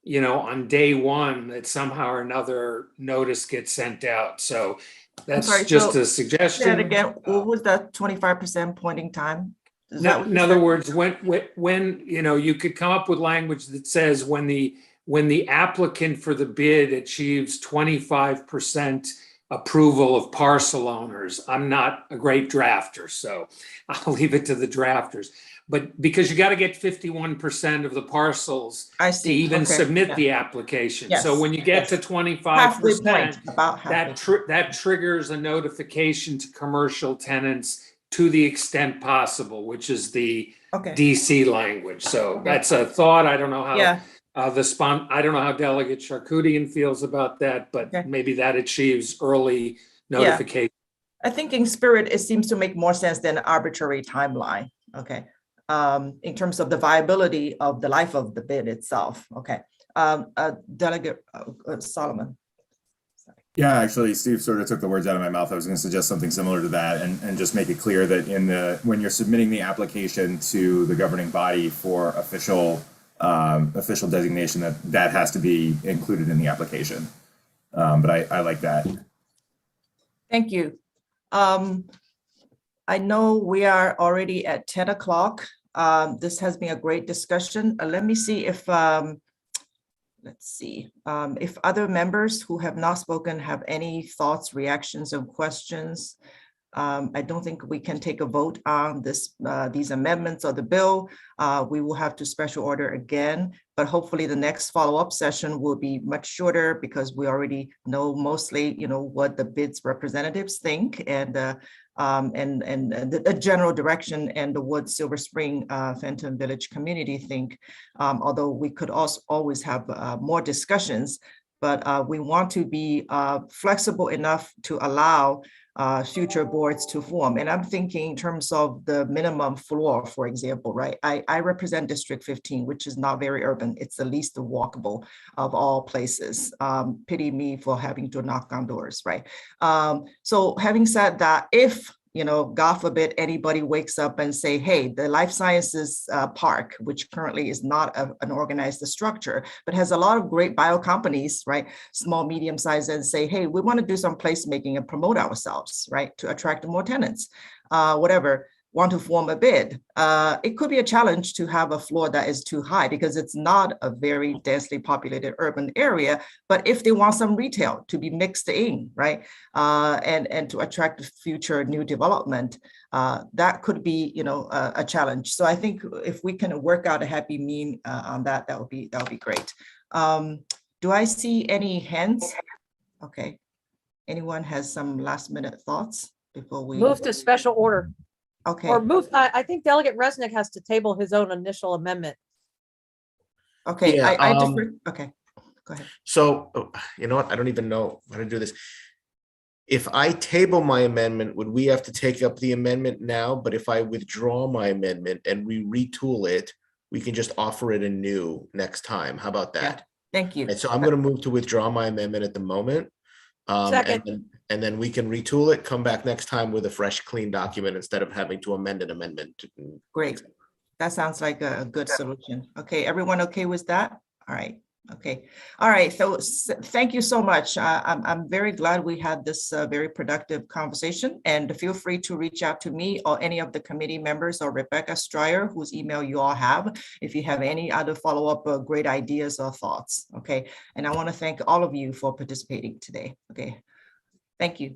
H: on day one that somehow or another notice gets sent out. So that's a suggestion.
B: And again, what was that 25% pointing time?
H: In other words, when you could come up with language that says when the when the applicant for the bid achieves 25% approval of parcel owners. I'm not a great drafter, so I'll leave it to the drafters. But because you got to get 51% of the parcels
B: I
H: to
B: see.
H: even
B: Okay.
H: submit
B: Yeah.
H: the application.
B: Yes.
H: So when you get
B: Yes.
H: to
B: Halfway
H: 25%,
B: point, about halfway.
H: that triggers a notification to commercial tenants to the extent possible, which is the
B: Okay.
H: DC language. So
B: Okay.
H: that's a thought. I don't know how
B: Yeah.
H: I don't know how Delegate Charkoudian feels about that, but
B: Okay.
H: maybe that achieves early
B: Yeah.
H: notification.
B: I think in spirit, it seems to make more sense than an arbitrary timeline. Okay. In terms of the viability of the life of the bid itself. Okay. Delegate Solomon.
E: Yeah, actually, Steve sort of took the words out of my mouth. I was going to suggest something similar to that, and just make it clear that when you're submitting the application to the governing body for official designation, that has to be included in the application. But I like that.
B: Thank you. I know we are already at 10 o'clock. This has been a great discussion. Let me see if let's see, if other members who have not spoken have any thoughts, reactions, or questions. I don't think we can take a vote on these amendments of the bill. We will have to special order again, but hopefully the next follow-up session will be much shorter because we already know mostly, what the BID's representatives think and the general direction and what Silver Spring Fenton Village community think. Although we could also always have more discussions, but we want to be flexible enough to allow future boards to form. And I'm thinking in terms of the minimum floor, for example, right? I represent District 15, which is not very urban. It's the least walkable of all places. Pity me for having to knock on doors, right? So having said that, if God forbid anybody wakes up and say, hey, the Life Sciences Park, which currently is not an organized structure, but has a lot of great bio companies, right? Small, medium size, and say, hey, we want to do some placemaking and promote ourselves, right? To attract more tenants, whatever, want to form a bid. It could be a challenge to have a floor that is too high because it's not a very densely populated urban area. But if they want some retail to be mixed in, right, and to attract future new development, that could be, a challenge. So I think if we can work out a happy mean on that, that would be great. Do I see any hands? Okay. Anyone has some last minute thoughts before we
D: Move to special order.
B: Okay.
D: Or move, I think Delegate Resnick has to table his own initial amendment.
B: Okay,
A: Yeah,
B: I defer. Okay, go ahead.
A: So, you know what? I don't even know how to do this. If I table my amendment, would we have to take up the amendment now? But if I withdraw my amendment and we retool it, we can just offer it anew next time. How about that?
B: Thank you.
A: And so I'm going to move to withdraw my amendment at the moment.
D: Second.
A: And then we can retool it, come back next time with a fresh, clean document instead of having to amend an amendment.
B: Great. That sounds like a good solution. Okay, everyone okay with that? All right. Okay. All right. So thank you so much. I'm very glad we had this very productive conversation, and feel free to reach out to me or any of the committee members or Rebecca Stryer, whose email you all have, if you have any other follow-up great ideas or thoughts. Okay. And I want to thank all of you for participating today. Okay. Thank you.